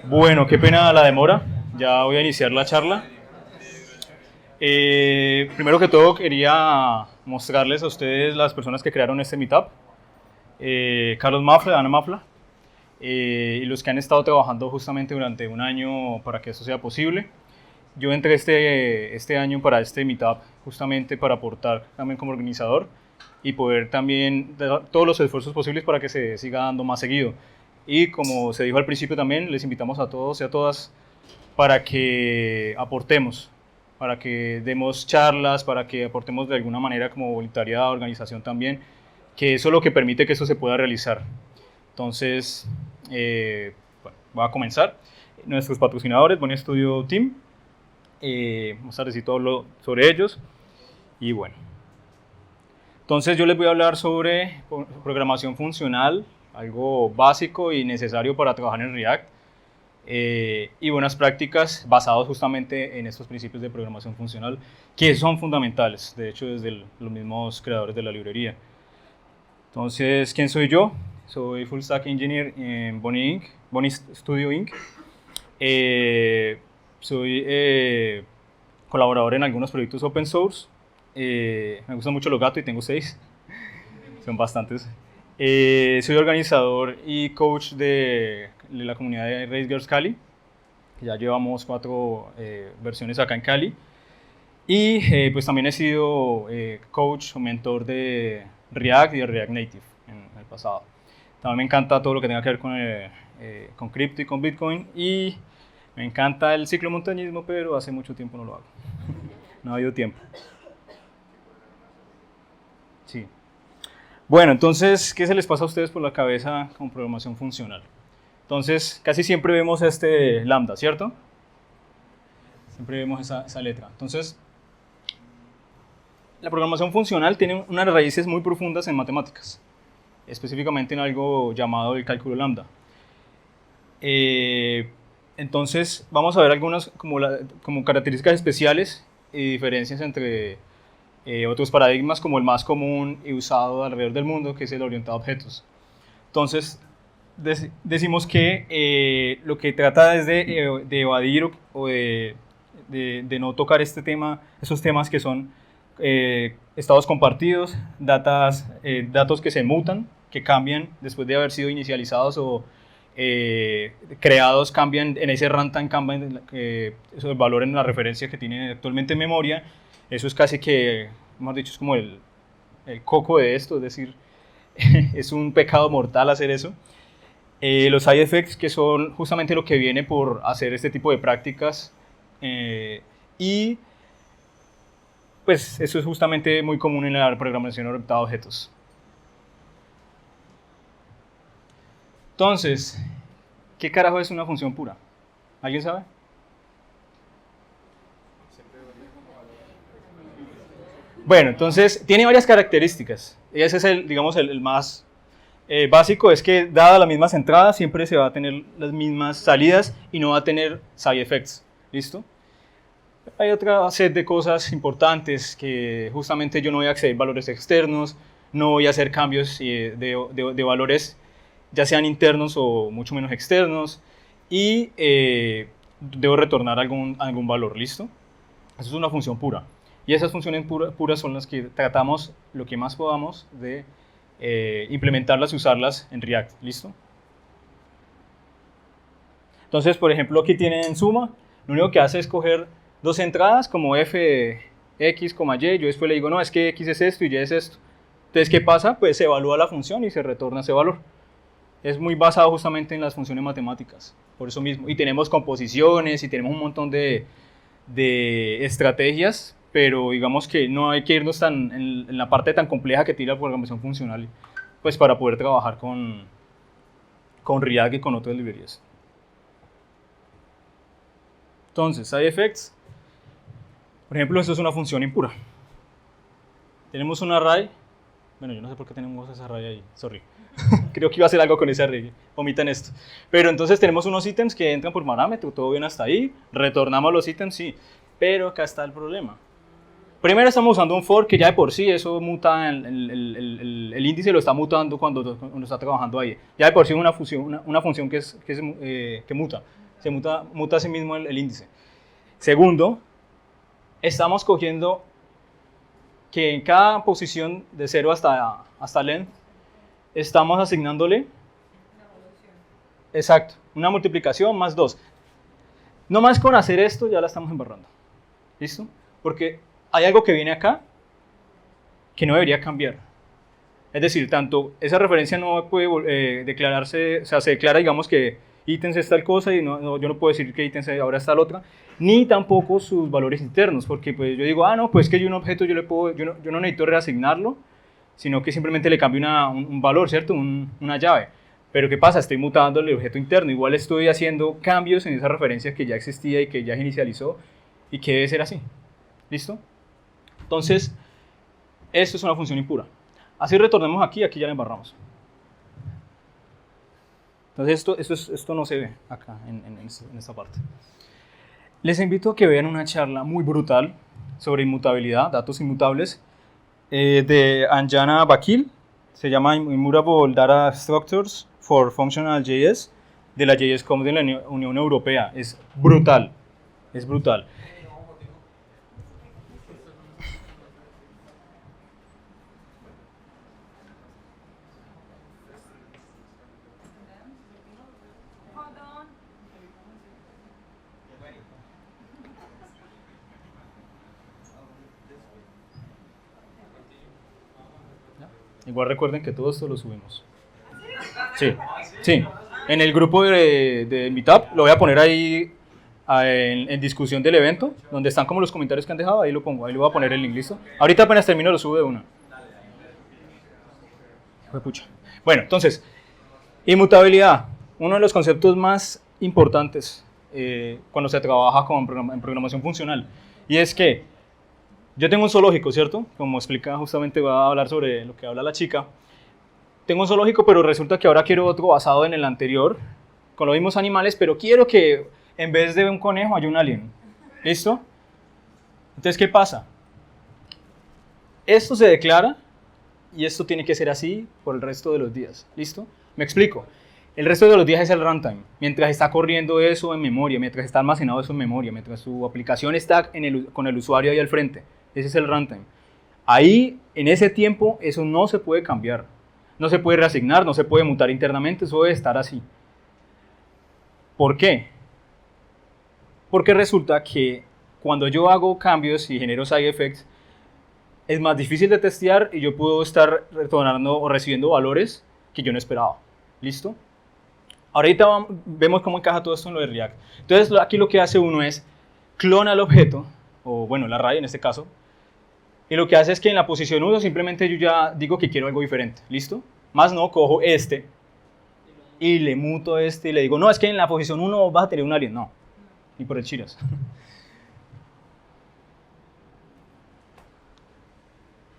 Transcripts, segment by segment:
Bueno, qué pena la demora. Ya voy a iniciar la charla. Primero que todo quería mostrarles a ustedes las personas que crearon este meetup. Carlos Mafla, Ana Mafla, y los que han estado trabajando justamente durante un año para que esto sea posible. Yo entré este año para este meetup justamente para aportar también como organizador y poder también dar todos los esfuerzos posibles para que se siga dando más seguido. Y como se dijo al principio también, les invitamos a todos y a todas para que aportemos, para que demos charlas, para que aportemos de alguna manera como voluntariado, organización también, que eso es lo que permite que eso se pueda realizar. Entonces, bueno, voy a comenzar. Nuestros patrocinadores, Boni Studio Team, más tardecito hablo sobre ellos, y bueno. Entonces yo les voy a hablar sobre programación funcional, algo básico y necesario para trabajar en React, y buenas prácticas basadas justamente en estos principios de programación funcional que son fundamentales, de hecho desde los mismos creadores de la librería. Entonces, ¿quién soy yo? Soy Full Stack Engineer en Boni Studio Inc. Soy colaborador en algunos proyectos open source. Me gustan mucho los gatos y tengo 6. Son bastantes. Soy organizador y coach de la comunidad de Race Girls Cali. Ya llevamos 4 versiones acá en Cali. Y pues también he sido coach o mentor de React y de React Native en el pasado. También me encanta todo lo que tenga que ver con cripto y con Bitcoin. Y me encanta el ciclomontañismo, pero hace mucho tiempo no lo hago. No ha habido tiempo. Sí. Bueno, entonces, ¿qué se les pasa a ustedes por la cabeza con programación funcional? Entonces, casi siempre vemos este lambda, ¿cierto? Siempre vemos esa letra. Entonces, la programación funcional tiene unas raíces muy profundas en matemáticas, específicamente en algo llamado el cálculo lambda. Entonces, vamos a ver algunas como características especiales y diferencias entre otros paradigmas, como el más común y usado alrededor del mundo, que es el orientado a objetos. Entonces, decimos que lo que trata es de evadir o de no tocar esos temas que son estados compartidos, datos que se mutan, que cambian después de haber sido inicializados o creados, cambian en ese runtime, cambian el valor en la referencia que tiene actualmente en memoria. Eso es casi que, hemos dicho, es como el coco de esto, es decir, es un pecado mortal hacer eso. Los side effects, que son justamente lo que viene por hacer este tipo de prácticas, y pues eso es justamente muy común en la programación orientada a objetos. Entonces, ¿qué carajo es una función pura? ¿Alguien sabe? Bueno, entonces tiene varias características. Y ese es el más básico, es que dada las mismas entradas siempre se va a tener las mismas salidas y no va a tener side effects. ¿Listo? Hay otra set de cosas importantes que justamente yo no voy a acceder a valores externos, no voy a hacer cambios de valores ya sean internos o mucho menos externos, y debo retornar algún valor. ¿Listo? Eso es una función pura. Y esas funciones puras son las que tratamos lo que más podamos de implementarlas y usarlas en React. ¿Listo? Entonces, por ejemplo, aquí tienen suma. Lo único que hace es coger dos entradas como f, x, y. Yo después le digo, no, es que x es esto y y es esto. Entonces, ¿qué pasa? Pues se evalúa la función y se retorna ese valor. Es muy basado justamente en las funciones matemáticas, por eso mismo. Y tenemos composiciones y tenemos un montón de estrategias, pero digamos que no hay que irnos en la parte tan compleja que tiene la programación funcional, pues para poder trabajar con React y con otras librerías. Entonces, side effects. Por ejemplo, esto es una función impura. Tenemos un array. Bueno, yo no sé por qué tenemos ese array ahí, sorry. Creo que iba a hacer algo con ese array, omitan esto. Pero entonces tenemos unos ítems que entran por parámetro, todo bien hasta ahí, retornamos los ítems, sí. Pero acá está el problema. Primero estamos usando un for que ya de por sí eso muta, el índice lo está mutando cuando está trabajando ahí. Ya de por sí es una función que muta. se muta a sí mismo el índice. Segundo, estamos cogiendo que en cada posición de 0 hasta length, estamos asignándole, exacto, una multiplicación más 2. No más con hacer esto ya la estamos embarrando. ¿Listo? Porque hay algo que viene acá que no debería cambiar. Es decir, tanto esa referencia no puede declararse, o sea, se declara, digamos, que ítems es tal cosa y yo no puedo decir que ítems ahora es tal otra, ni tampoco sus valores internos, porque pues yo digo, no, pues que yo un objeto yo no necesito reasignarlo, sino que simplemente le cambio un valor, ¿cierto? Una llave. Pero ¿qué pasa? Estoy mutando el objeto interno, igual estoy haciendo cambios en esa referencia que ya existía y que ya se inicializó y que debe ser así. ¿Listo? Entonces, esto es una función impura. Así retornemos aquí ya la embarramos. Entonces esto no se ve acá en esta parte. Les invito a que vean una charla muy brutal sobre inmutabilidad, datos inmutables, de Anjana Vakil. Se llama Immutable Data Structures for Functional JS, de la JS.com de la Unión Europea. Es brutal, es brutal. Igual recuerden que todo esto lo subimos. Sí, sí. En el grupo de Meetup lo voy a poner ahí en discusión del evento, donde están como los comentarios que han dejado, ahí lo pongo, ahí le voy a poner el link, ¿listo? Ahorita apenas termino lo subo de una. Bueno, entonces, inmutabilidad, uno de los conceptos más importantes cuando se trabaja en programación funcional, y es que yo tengo un zoológico, ¿cierto? Como explica justamente, voy a hablar sobre lo que habla la chica. Tengo un zoológico, pero resulta que ahora quiero otro basado en el anterior, con los mismos animales, pero quiero que en vez de un conejo haya un alien. ¿Listo? Entonces, ¿qué pasa? Esto se declara y esto tiene que ser así por el resto de los días. ¿Listo? Me explico. El resto de los días es el runtime. Mientras está corriendo eso en memoria, mientras está almacenado eso en memoria, mientras su aplicación está con el usuario ahí al frente. Ese es el runtime. Ahí, en ese tiempo, eso no se puede cambiar. No se puede reasignar, no se puede mutar internamente, eso debe estar así. ¿Por qué? Porque resulta que cuando yo hago cambios y genero side effects, es más difícil de testear y yo puedo estar retornando o recibiendo valores que yo no esperaba. ¿Listo? Ahorita vemos cómo encaja todo esto en lo de React. Entonces aquí lo que hace uno es clona el objeto, o bueno, el array en este caso, y lo que hace es que en la posición 1 simplemente yo ya digo que quiero algo diferente. ¿Listo? Más no, cojo este y le muto este y le digo, no, es que en la posición 1 vas a tener un alien. No, ni por el chiras.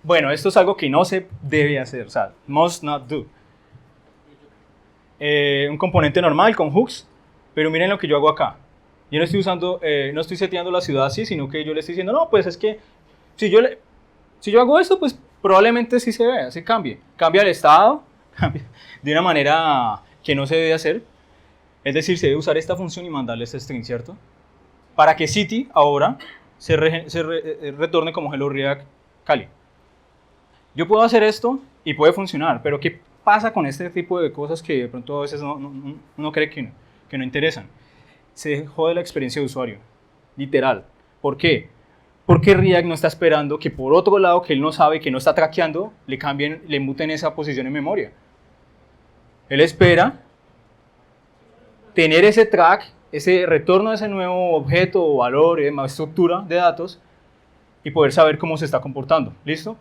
Bueno, esto es algo que no se debe hacer, o sea, must not do. Un componente normal con hooks, pero miren lo que yo hago acá. Yo no estoy usando, no estoy seteando la ciudad así, sino que yo le estoy diciendo, no, pues es que si yo hago esto, pues probablemente sí se vea, se cambie. Cambia el estado, cambia de una manera que no se debe hacer. Es decir, se debe usar esta función y mandarle este string, ¿cierto? Para que City ahora se retorne como Hello React Cali. Yo puedo hacer esto y puede funcionar, pero ¿qué pasa con este tipo de cosas que de pronto a veces uno cree que no interesan? Se jode la experiencia de usuario, literal. ¿Por qué? Porque React no está esperando que por otro lado, que él no sabe, que no está traqueando, le muten esa posición en memoria. Él espera tener ese track, ese retorno de ese nuevo objeto o valor, estructura de datos, y poder saber cómo se está comportando. ¿Listo?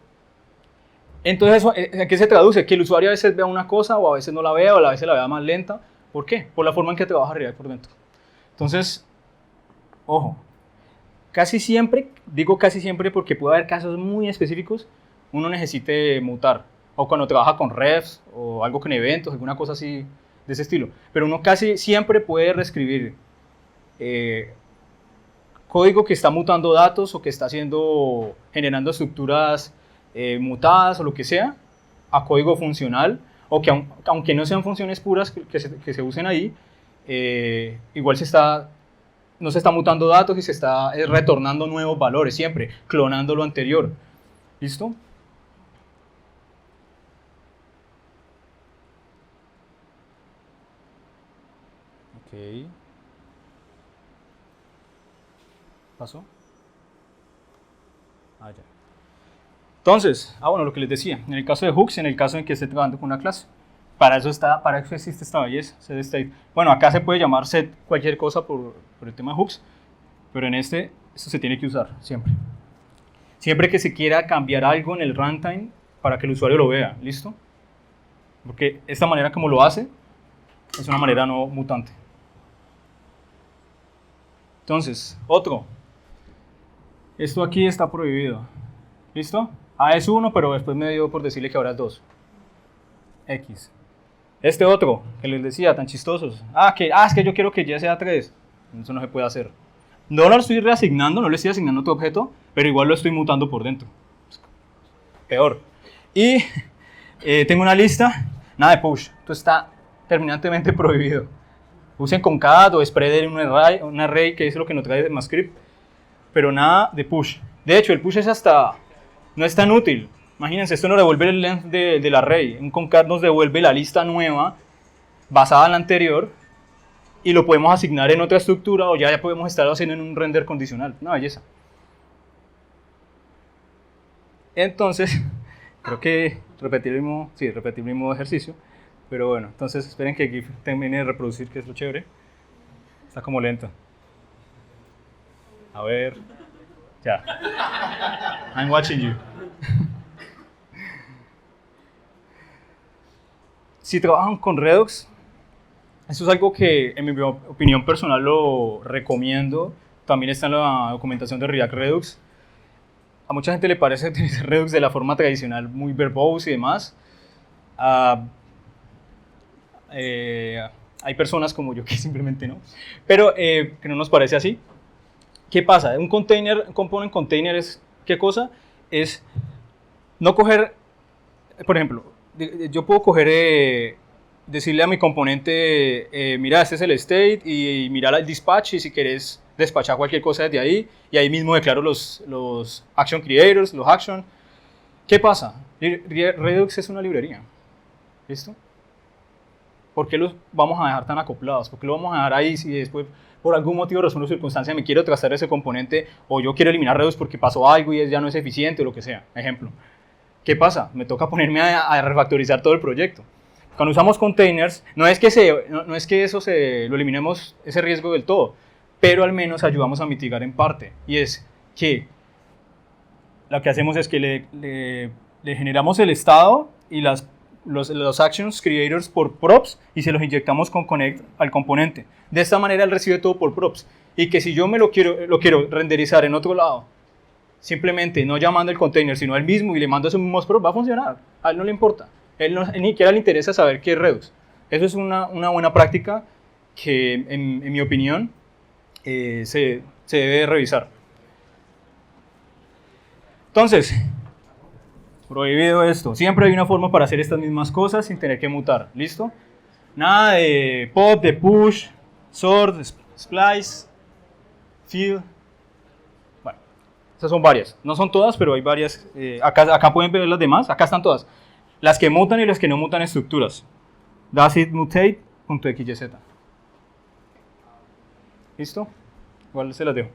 Entonces, ¿a qué se traduce? Que el usuario a veces vea una cosa o a veces no la vea o a veces la vea más lenta. ¿Por qué? Por la forma en que trabaja React por dentro. Entonces, ojo, casi siempre, digo casi siempre porque puede haber casos muy específicos, uno necesite mutar. O cuando trabaja con refs o algo con eventos, alguna cosa así de ese estilo. Pero uno casi siempre puede reescribir código que está mutando datos o que está generando estructuras mutadas o lo que sea, a código funcional, o que aunque no sean funciones puras que se usen ahí, igual no se está mutando datos y se está retornando nuevos valores siempre, clonando lo anterior. ¿Listo? Ok. ¿Pasó? Ah, ya. Entonces, bueno, lo que les decía, en el caso de hooks, en el caso en que esté trabajando con una clase, para eso existe esta belleza, set state. Bueno, acá se puede llamar set cualquier cosa por el tema de hooks, pero en esto se tiene que usar siempre. Siempre que se quiera cambiar algo en el runtime para que el usuario lo vea, ¿listo? Porque esta manera como lo hace es una manera no mutante. Entonces, otro. Esto aquí está prohibido. ¿Listo? A es 1, pero después me dio por decirle que ahora es 2. X. Este otro, que les decía, tan chistosos. Es que yo quiero que Y sea 3. Eso no se puede hacer. No lo estoy reasignando, no le estoy asignando tu objeto, pero igual lo estoy mutando por dentro. Peor. Y tengo una lista, nada de push. Esto está terminantemente prohibido. Usen concat o spreader en un array, que es lo que nos trae ECMAScript, pero nada de push. De hecho, el push no es tan útil. Imagínense, esto nos devuelve el length del array. Un concat nos devuelve la lista nueva basada en la anterior y lo podemos asignar en otra estructura o ya podemos estar haciendo en un render condicional. Una belleza. Entonces, creo que repetir el mismo ejercicio. Pero bueno, entonces esperen que GIF termine de reproducir, que es lo chévere. Está como lento. A ver. Ya. I'm watching you. Si trabajan con Redux, eso es algo que en mi opinión personal lo recomiendo. También está en la documentación de React Redux. A mucha gente le parece utilizar Redux de la forma tradicional, muy verbose y demás. Hay personas como yo que simplemente no, pero que no nos parece así. ¿Qué pasa? Un component container es, ¿qué cosa? Es no coger, por ejemplo, yo puedo coger, decirle a mi componente, mira, este es el state, y mira el dispatch, y si quieres despachar cualquier cosa desde ahí, y ahí mismo declaro los action creators, los action. ¿Qué pasa? Redux es una librería, ¿listo? ¿Por qué los vamos a dejar tan acoplados? ¿Por qué lo vamos a dejar ahí si después, por algún motivo, razón o circunstancia, me quiero trazar ese componente o yo quiero eliminar Redux porque pasó algo y ya no es eficiente o lo que sea? Ejemplo. ¿Qué pasa? Me toca ponerme a refactorizar todo el proyecto. Cuando usamos containers, no es que eso lo eliminemos ese riesgo del todo, pero al menos ayudamos a mitigar en parte. Y es que lo que hacemos es que le generamos el estado y los actions creators por props y se los inyectamos con connect al componente. De esta manera él recibe todo por props. Y que si yo lo quiero renderizar en otro lado, simplemente no llamando el container, sino él mismo y le mando esos mismos props, va a funcionar. A él no le importa. Él ni siquiera le interesa saber qué es Redux. Eso es una buena práctica que, en mi opinión, se debe revisar. Entonces, prohibido esto. Siempre hay una forma para hacer estas mismas cosas sin tener que mutar. ¿Listo? Nada de pop, de push, sort, splice, fill. Bueno, esas son varias. No son todas, pero hay varias. Acá pueden ver las demás. Acá están todas. Las que mutan y las que no mutan estructuras. Does it mutate.xyz. ¿Listo? Igual se las dejo.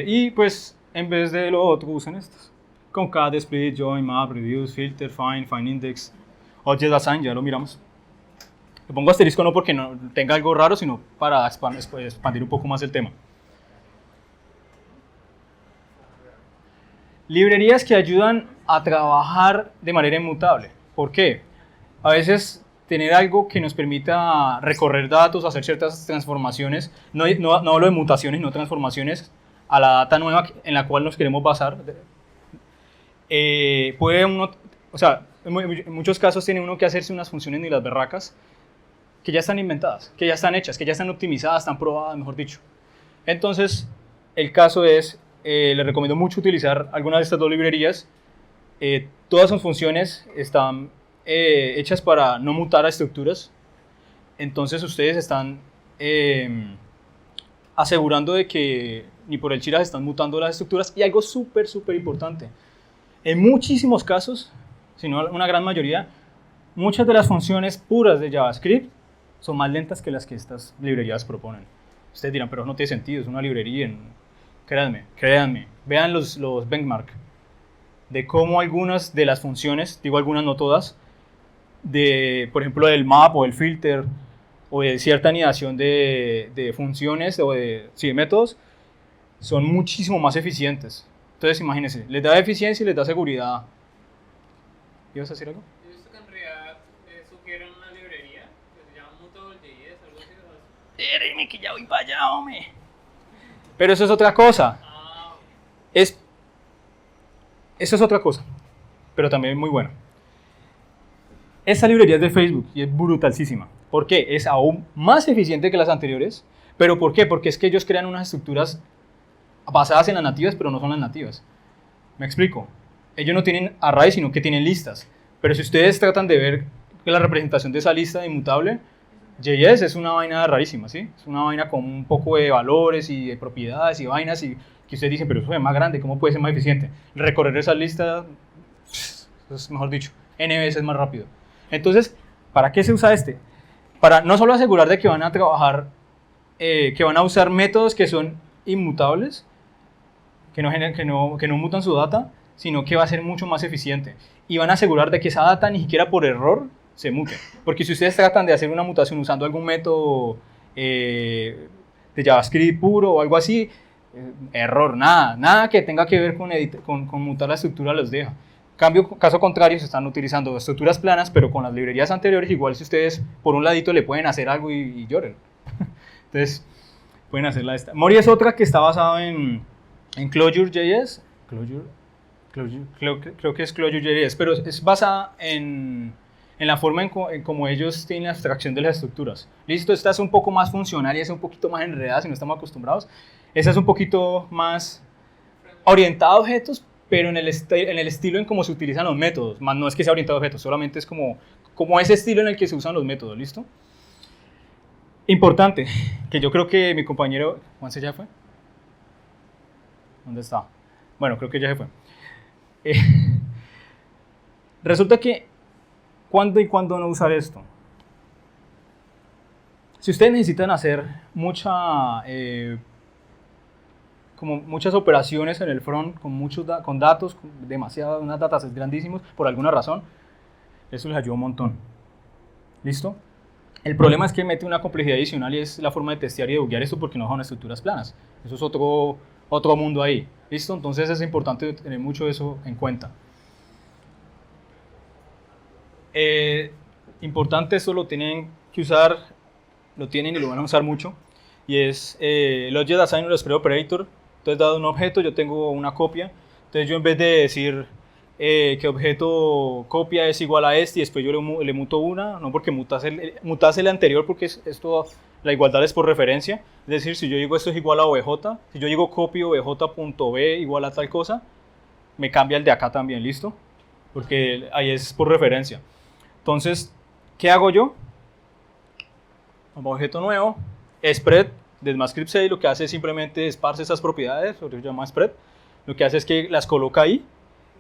Y pues, en vez de lo otro, usen estas. Concat, split, join, map, reduce, filter, find index, object assign, ya lo miramos. Le pongo asterisco no porque no tenga algo raro, sino para expandir un poco más el tema. Librerías que ayudan a trabajar de manera inmutable. ¿Por qué? A veces tener algo que nos permita recorrer datos, hacer ciertas transformaciones, no hablo de mutaciones, no transformaciones a la data nueva en la cual nos queremos basar. Puede uno, o sea, en muchos casos tiene uno que hacerse unas funciones ni las berracas que ya están inventadas, que ya están hechas, que ya están optimizadas, están probadas, mejor dicho. Entonces, el caso es, les recomiendo mucho utilizar algunas de estas dos librerías. Todas sus funciones están hechas para no mutar a estructuras Entonces ustedes están asegurando de que ni por el chira se están mutando las estructuras. Y algo súper, súper importante. En muchísimos casos, si no una gran mayoría, muchas de las funciones puras de JavaScript son más lentas que las que estas librerías proponen. Ustedes dirán, pero no tiene sentido, es una librería. Créanme, vean los benchmark de cómo algunas de las funciones, digo algunas, no todas, por ejemplo, del map o el filter o de cierta anidación de funciones o de métodos, son muchísimo más eficientes. Entonces, imagínense, les da eficiencia y les da seguridad. ¿Ibas a decir algo? Yo he visto que en React sugieren una librería que se llama Mutable.js, algo así. Espérenme que ya voy para allá, hombre. Pero eso es otra cosa. Eso es otra cosa, pero también muy bueno. Esta librería es de Facebook y es brutalísima. ¿Por qué? Es aún más eficiente que las anteriores. ¿Pero por qué? Porque es que ellos crean unas estructuras basadas en las nativas, pero no son las nativas. ¿Me explico? Ellos no tienen arrays, sino que tienen listas. Pero si ustedes tratan de ver la representación de esa lista de inmutable, JS es una vaina rarísima, ¿sí? Es una vaina con un poco de valores y de propiedades y vainas y que ustedes dicen, pero eso es más grande, ¿cómo puede ser más eficiente? Recorrer esa lista es, mejor dicho, N veces más rápido. Entonces, ¿para qué se usa este? Para no solo asegurar de que van a trabajar, que van a usar métodos que son inmutables, que no mutan su data, sino que va a ser mucho más eficiente. Y van a asegurar de que esa data ni siquiera por error se mute. Porque si ustedes tratan de hacer una mutación usando algún método de JavaScript puro o algo así, error, nada que tenga que ver con mutar la estructura los deja. Caso contrario, se están utilizando estructuras planas, pero con las librerías anteriores, igual si ustedes por un ladito le pueden hacer algo y lloren. Entonces, pueden hacerla esta. Mori es otra que está basada en Clojure.js. Creo que es Clojure.js, pero es basada en la forma en cómo ellos tienen la abstracción de las estructuras. Listo, esta es un poco más funcional y es un poquito más enredada si no estamos acostumbrados. Esta es un poquito más orientada a objetos, pero en el estilo en cómo se utilizan los métodos. Más no es que sea orientado a objetos, solamente es como ese estilo en el que se usan los métodos, ¿listo? Importante, que yo creo que mi compañero, ¿Juanse ya fue? ¿Dónde está? Bueno, creo que ya se fue. Resulta que, ¿cuándo y cuándo no usar esto? Si ustedes necesitan hacer como muchas operaciones en el front, con datos, unas datasets grandísimos, por alguna razón, eso les ayuda un montón. ¿Listo? El problema es que mete una complejidad adicional y es la forma de testear y debuguear esto porque no son estructuras planas. Eso es otro mundo ahí. ¿Listo? Entonces es importante tener mucho eso en cuenta. Importante, eso lo tienen que usar, lo tienen y lo van a usar mucho. Y es el Object Assignment Express Operator. Entonces, dado un objeto, yo tengo una copia. Entonces, yo en vez de decir que objeto copia es igual a este y después yo le muto una, no porque mutase el anterior, porque la igualdad es por referencia. Es decir, si yo digo esto es igual a obj, si yo digo copy obj.b igual a tal cosa, me cambia el de acá también, ¿listo? Porque ahí es por referencia. Entonces, ¿qué hago yo? Objeto nuevo, spread del MyScript 6 lo que hace es simplemente esparce esas propiedades, lo que se llama spread. Lo que hace es que las coloca ahí.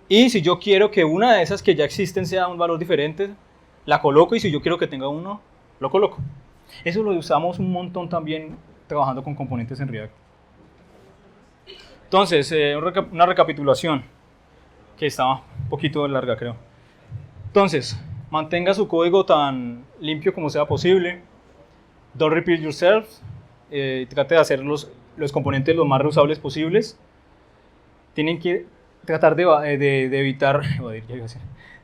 Y si yo quiero que una de esas que ya existen sea un valor diferente, la coloco, y si yo quiero que tenga uno, lo coloco. Eso lo usamos un montón también trabajando con componentes en React. Entonces, una recapitulación, que estaba un poquito larga, creo. Entonces, mantenga su código tan limpio como sea posible. Don't repeat yourself. Trate de hacer los componentes lo más reusables posibles. Tienen que tratar de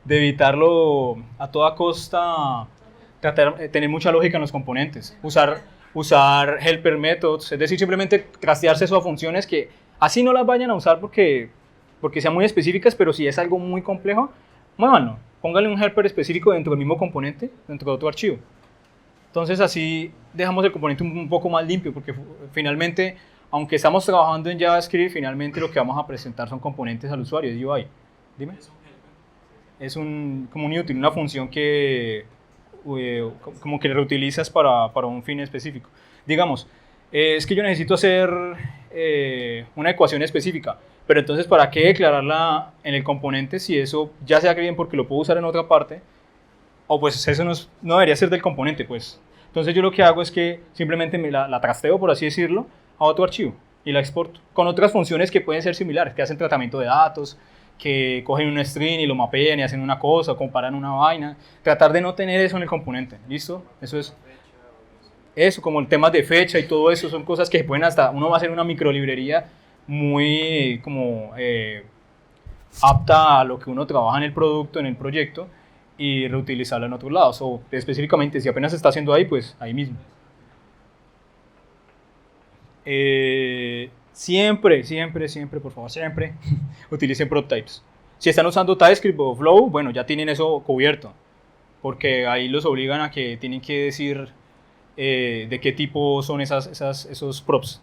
evitarlo a toda costa, tener mucha lógica en los componentes, usar helper methods, es decir, simplemente trastearse eso a funciones que así no las vayan a usar porque sean muy específicas, pero si es algo muy complejo, muévanlo, pónganle un helper específico dentro del mismo componente, dentro de otro archivo. Entonces así dejamos el componente un poco más limpio, porque finalmente, aunque estamos trabajando en JavaScript, finalmente lo que vamos a presentar son componentes al usuario, es UI. Dime. Es como un util, una función que como que reutilizas para un fin específico. Digamos, es que yo necesito hacer una ecuación específica, pero entonces ¿para qué declararla en el componente si eso ya sea que bien porque lo puedo usar en otra parte, o pues eso no debería ser del componente, pues. Entonces yo lo que hago es que simplemente la trasteo, por así decirlo, a otro archivo y la exporto con otras funciones que pueden ser similares, que hacen tratamiento de datos, que cogen un string y lo mapean y hacen una cosa, comparan una vaina. Tratar de no tener eso en el componente, ¿listo? Eso es eso, como el tema de fecha y todo eso, son cosas que se pueden hasta, uno va a hacer una microlibrería muy como apta a lo que uno trabaja en el producto, en el proyecto, y reutilizarla en otros lados, o específicamente si apenas se está haciendo ahí, pues ahí mismo. Siempre, siempre, siempre, por favor, siempre utilicen prop types. Si están usando TypeScript o Flow, bueno, ya tienen eso cubierto, porque ahí los obligan a que tienen que decir de qué tipo son esos props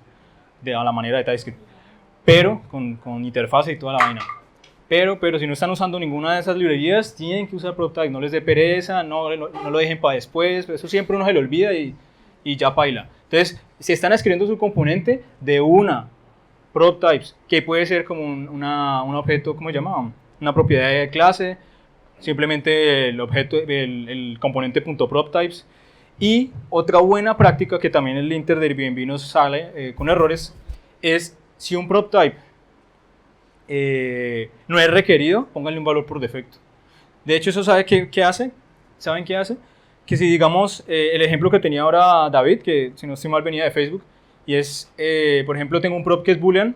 a la manera de TypeScript, pero con interfaz y toda la vaina. Pero si no están usando ninguna de esas librerías, tienen que usar prop type, no les dé pereza, no lo dejen para después, eso siempre uno se le olvida y ya paila. Entonces, si están escribiendo su componente de una prop types, que puede ser como un objeto, ¿cómo se llama? Una propiedad de clase, simplemente el objeto, el componente .prop types. Y otra buena práctica que también el linter de Airbnb nos sale con errores es si un prop type no es requerido, pónganle un valor por defecto. De hecho, eso ¿sabe qué hace? ¿Saben qué hace? Que si digamos, el ejemplo que tenía ahora David, que si no estoy mal venía de Facebook, y es, por ejemplo, tengo un prop que es boolean,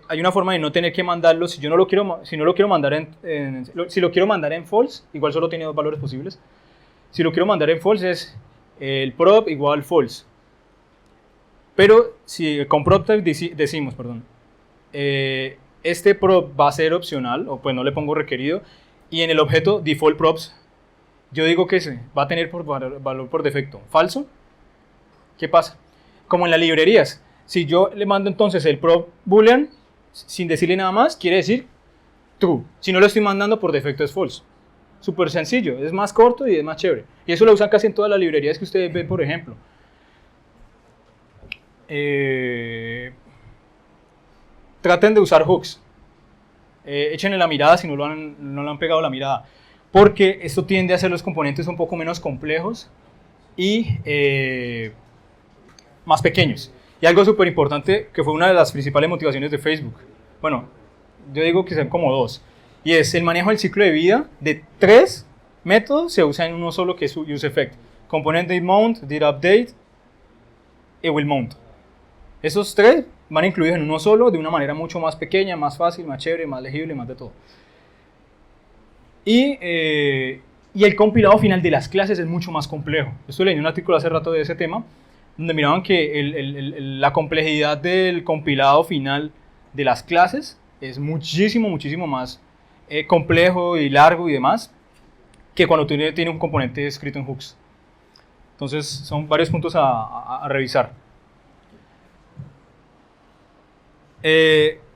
hay una forma de no tener que mandarlo, si no lo quiero mandar si lo quiero mandar en false, igual solo tiene dos valores posibles. Si lo quiero mandar en false es el prop igual false. Pero si con prop type decimos, perdón, este prop va a ser opcional, o pues no le pongo requerido, y en el objeto default props, yo digo que ese va a tener valor por defecto falso. ¿Qué pasa? Como en las librerías, si yo le mando entonces el prop boolean, sin decirle nada más, quiere decir true. Si no lo estoy mandando, por defecto es false. Súper sencillo, es más corto y es más chévere. Y eso lo usan casi en todas las librerías que ustedes ven, por ejemplo. Traten de usar hooks. Échenle la mirada si no lo han pegado la mirada. Porque esto tiende a hacer los componentes un poco menos complejos y más pequeños. Y algo súper importante, que fue una de las principales motivaciones de Facebook. Bueno, yo digo que son como dos. Y es el manejo del ciclo de vida de 3 métodos se usa en uno solo, que es useEffect. Component did mount, did update y will mount. Esos 3 van incluidos en uno solo de una manera mucho más pequeña, más fácil, más chévere, más legible, más de todo. Y el compilado final de las clases es mucho más complejo. Estoy leyendo un artículo hace rato de ese tema, donde miraban que la complejidad del compilado final de las clases es muchísimo, muchísimo más complejo y largo y demás que cuando tiene un componente escrito en hooks. Entonces son varios puntos a revisar.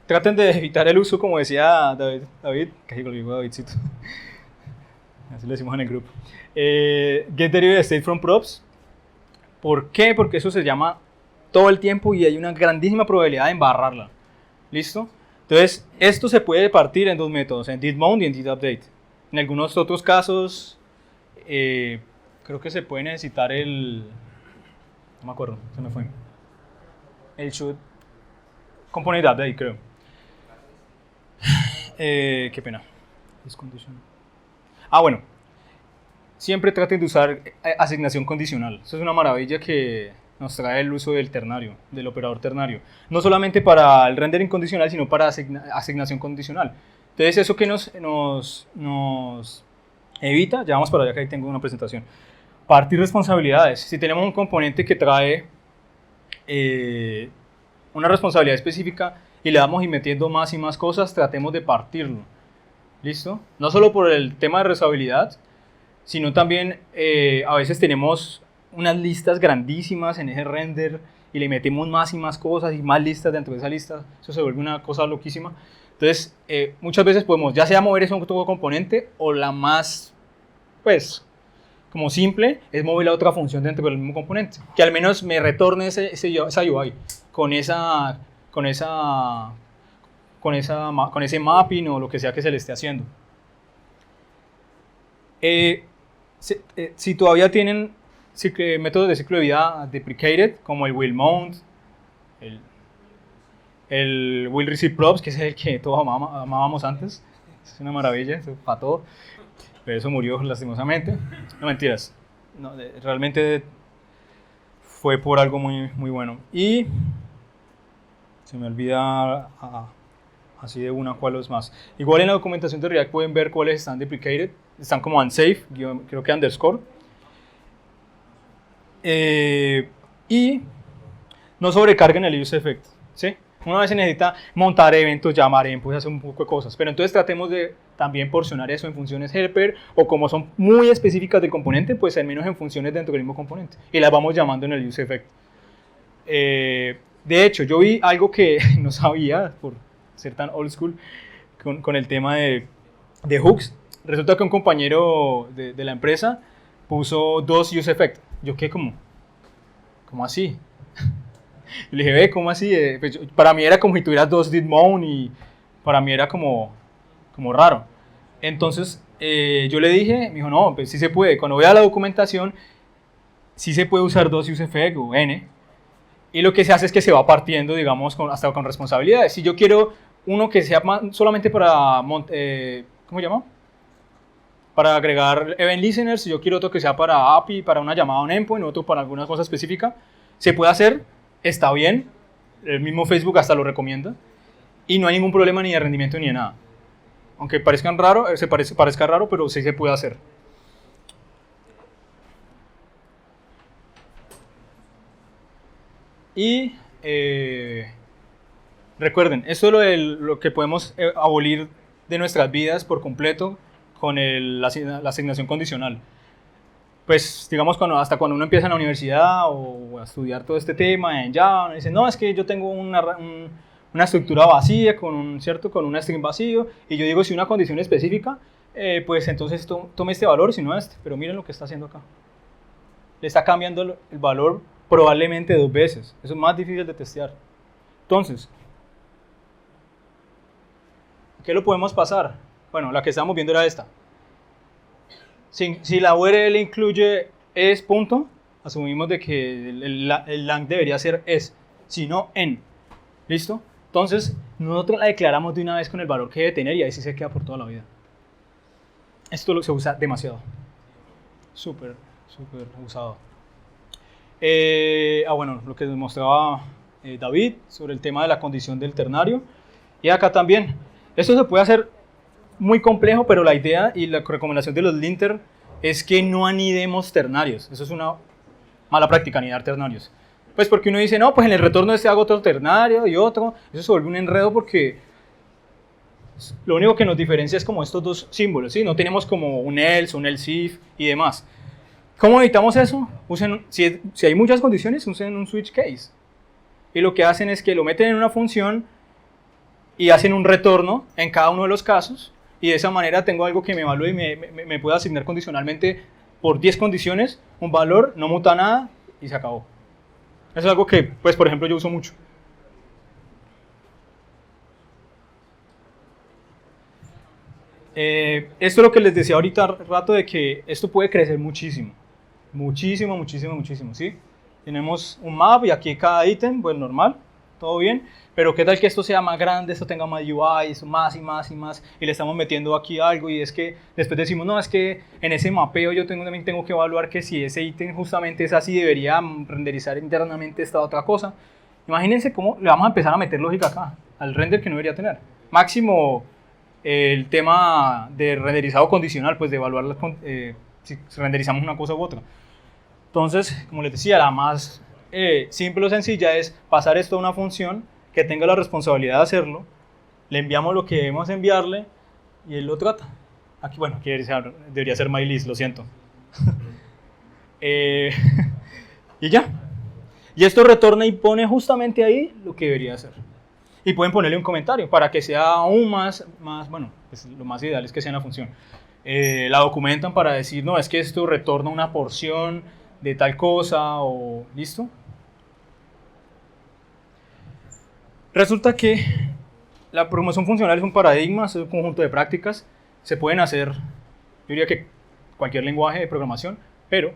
Traten de evitar el uso, como decía David, casi lo digo Davidcito, así lo decimos en el grupo, get derivative state from props. ¿Por qué? Porque eso se llama todo el tiempo y hay una grandísima probabilidad de embarrarla. ¿Listo? Entonces, esto se puede partir en dos métodos, en did mount y en did update. En algunos otros casos, creo que se puede necesitar no me acuerdo, se me fue. El should component update, creo. Qué pena. Bueno. Siempre traten de usar asignación condicional. Eso es una maravilla que nos trae el uso del ternario, del operador ternario. No solamente para el rendering condicional, sino para asignación condicional. Entonces, eso que nos evita, ya vamos para allá que ahí tengo una presentación. Partir responsabilidades. Si tenemos un componente que trae una responsabilidad específica y le damos y metiendo más y más cosas, tratemos de partirlo. ¿Listo? No solo por el tema de reusabilidad, sino también a veces tenemos unas listas grandísimas en ese render y le metemos más y más cosas y más listas dentro de esa lista, eso se vuelve una cosa loquísima. Entonces, muchas veces podemos ya sea mover ese otro componente o la más, pues, como simple es mover a otra función dentro del mismo componente, que al menos me retorne esa UI con ese mapping o lo que sea que se le esté haciendo. Si todavía tienen métodos de ciclo de vida deprecated, como el will mount, el will receive props, que es el que todos amábamos antes, es una maravilla, eso para todo, pero eso murió lastimosamente. No, mentiras, no, realmente fue por algo muy, muy bueno. Y se me olvida así de una cuál es más. Igual en la documentación de React pueden ver cuáles están deprecated, están como unsafe, creo que underscore. Y no sobrecarguen el use effect, ¿sí? Una vez se necesita montar eventos, llamar endpoints, hacer un poco de cosas, pero entonces tratemos de también porcionar eso en funciones helper, o como son muy específicas del componente, pues al menos en funciones dentro del mismo componente, y las vamos llamando en el use effect. De hecho, yo vi algo que no sabía, por ser tan old school, con el tema de hooks. Resulta que un compañero de la empresa puso 2 use effects. Yo quedé como así. Y le dije, ve, ¿cómo así? Pues para mí era como si tuvieras 2 did mount y para mí era como raro. Entonces yo le dije, me dijo, no, pues sí se puede. Cuando vea la documentación, sí se puede usar 2 use effects o n. Y lo que se hace es que se va partiendo, digamos, hasta con responsabilidades. Si yo quiero uno que sea solamente para, ¿cómo se llama? Para agregar event listeners, si yo quiero otro que sea para API, para una llamada a un endpoint, otro para alguna cosa específica, se puede hacer, está bien, el mismo Facebook hasta lo recomienda, y no hay ningún problema ni de rendimiento ni de nada. Aunque parezca raro, pero sí se puede hacer. Y recuerden, esto es lo que podemos abolir de nuestras vidas por completo con la asignación condicional. Pues digamos hasta cuando uno empieza en la universidad o a estudiar todo este tema en Java, dicen, no, es que yo tengo una estructura vacía con un string vacío, y yo digo, si una condición específica, pues entonces tome este valor, si no este, pero miren lo que está haciendo acá. Le está cambiando el valor probablemente 2 veces. Eso es más difícil de testear. Entonces, ¿qué lo podemos pasar? Bueno, la que estábamos viendo era esta. Si la URL incluye es punto, asumimos de que el lang debería ser es, si no en. ¿Listo? Entonces, nosotros la declaramos de una vez con el valor que debe tener, y ahí sí se queda por toda la vida. Esto se usa demasiado. Súper usado. Bueno, lo que nos mostraba David sobre el tema de la condición del ternario. Y acá también. Esto se puede hacer muy complejo, pero la idea y la recomendación de los linter es que no anidemos ternarios. Eso es una mala práctica, anidar ternarios. Pues porque uno dice, no, pues en el retorno hago otro ternario y otro. Eso se vuelve un enredo porque lo único que nos diferencia es como estos 2 símbolos, ¿sí? No tenemos como un else, un else if y demás. ¿Cómo evitamos eso? Si hay muchas condiciones, usen un switch case. Y lo que hacen es que lo meten en una función y hacen un retorno en cada uno de los casos, y de esa manera tengo algo que me evalúe y me puede asignar condicionalmente por 10 condiciones un valor, no muta nada y se acabó. Eso es algo que, pues, por ejemplo, yo uso mucho. Esto es lo que les decía ahorita rato, de que esto puede crecer muchísimo. Muchísimo, ¿sí? Tenemos un map y aquí cada ítem, pues normal, todo bien. Pero qué tal que esto sea más grande, esto tenga más UI, más y más, y le estamos metiendo aquí algo, y es que después decimos, no, es que en ese mapeo yo también tengo que evaluar que si ese ítem justamente es así, debería renderizar internamente esta otra cosa. Imagínense cómo le vamos a empezar a meter lógica acá, al render que no debería tener. Máximo el tema de renderizado condicional, pues de evaluar si renderizamos una cosa u otra. Entonces, como les decía, la más simple o sencilla es pasar esto a una función que tenga la responsabilidad de hacerlo, le enviamos lo que debemos enviarle y él lo trata. Aquí, bueno, aquí debería ser MyList, lo siento. Y ya. Y esto retorna y pone justamente ahí lo que debería hacer. Y pueden ponerle un comentario para que sea aún más bueno, pues lo más ideal es que sea una función. la documentan para decir, no, es que esto retorna una porción de tal cosa o listo. Resulta que la programación funcional es un paradigma, es un conjunto de prácticas, se pueden hacer, yo diría que cualquier lenguaje de programación, pero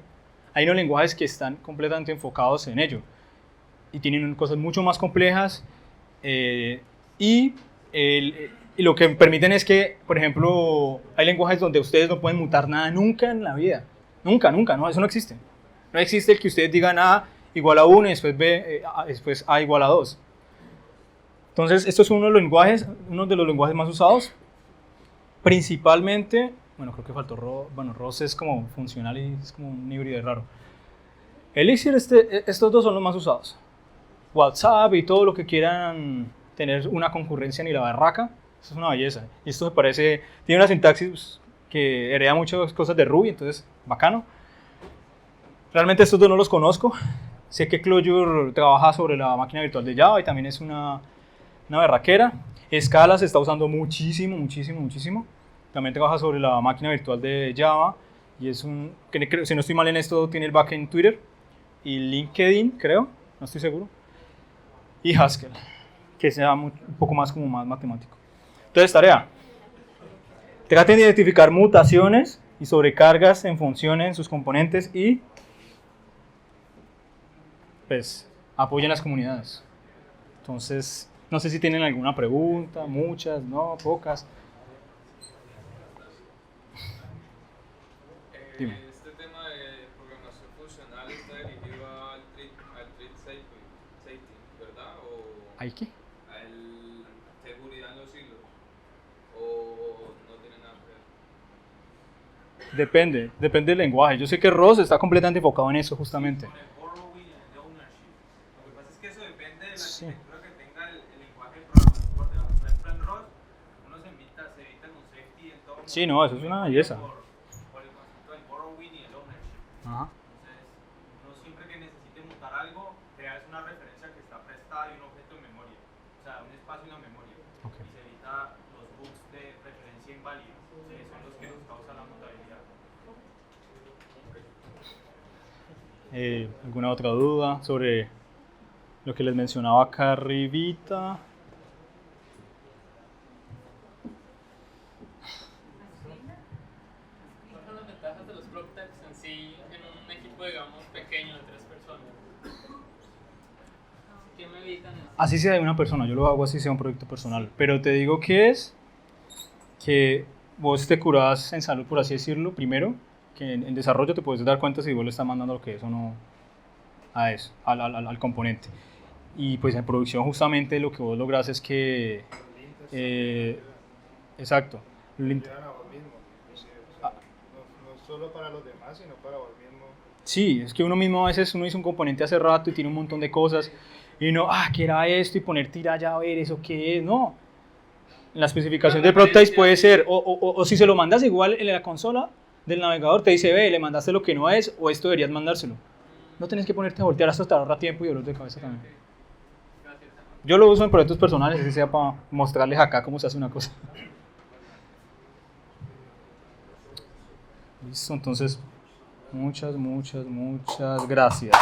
hay unos lenguajes que están completamente enfocados en ello y tienen cosas mucho más complejas y lo que permiten es que, por ejemplo, hay lenguajes donde ustedes no pueden mutar nada nunca en la vida, nunca, no, eso no existe. No existe el que ustedes digan A igual a 1 y después, después A igual a 2. Entonces, esto es uno de los lenguajes más usados, principalmente, bueno, creo que faltó Rust, bueno, Rust es como funcional y es como un híbrido raro. Elixir, estos dos son los más usados. WhatsApp y todo lo que quieran tener una concurrencia ni la barraca, eso es una belleza. Y esto me parece, tiene una sintaxis que hereda muchas cosas de Ruby, entonces, bacano. Realmente estos dos no los conozco. Sé que Clojure trabaja sobre la máquina virtual de Java y también es una berraquera. Scala se está usando muchísimo. También trabaja sobre la máquina virtual de Java y es si no estoy mal en esto, tiene el backend en Twitter y LinkedIn, creo, no estoy seguro. Y Haskell, que sea un poco más como más matemático. Entonces, tarea. Traten de identificar mutaciones y sobrecargas en funciones en sus componentes y pues apoyen las comunidades. Entonces, no sé si tienen alguna pregunta, muchas, no, pocas. Dime. Este tema de programación funcional está dirigido al thread safety, ¿verdad? O ¿Hay qué? al seguridad en los hilos. O no tiene nada que ver. Depende del lenguaje. Yo sé que Rust está completamente enfocado en eso justamente. Con el borrowing y el ownership. Lo que pasa es que eso depende de la Sí. arquitectura que tenga el lenguaje de programación por debajo. Por ejemplo, en Rust uno se evita un safety en todo. Sí, no, eso es una belleza. Por el concepto del borrowing y el ownership. Ajá. Entonces, uno siempre que necesite mutar algo, crea una referencia que está prestada y un objeto en memoria. O sea, un espacio en la memoria. Okay. Y se evita los bugs de referencia inválida, que son los que nos causan la mutabilidad. ¿Alguna otra duda sobre lo que les mencionaba acá arribita? ¿Cuáles son las ventajas de los PropTechs en sí en un equipo, digamos, pequeño de 3 personas? ¿Qué me evitan eso? Así sea de una persona, yo lo hago así sea un proyecto personal. Pero te digo que es que vos te curás en salud, por así decirlo, primero, que en desarrollo te puedes dar cuenta si vos le estás mandando lo que es o no a eso, al componente. Y pues en producción justamente lo que vos lográs es que... exacto. Llegan a vos mismo, inclusive, o sea, no solo para los demás, sino para vos mismo. Sí, es que uno mismo a veces uno hizo un componente hace rato y tiene un montón de cosas y uno, ¿qué era esto? Y poner tira ya a ver eso qué es, no. En la especificación del PropTypes puede ser, o si se lo mandas igual en la consola del navegador te dice, ve, le mandaste lo que no es o esto deberías mandárselo. No tenés que ponerte a voltear hasta te ahorra tiempo y dolor de cabeza también. Gracias. Yo lo uso en proyectos personales, así sea para mostrarles acá cómo se hace una cosa. Listo, entonces, muchas gracias.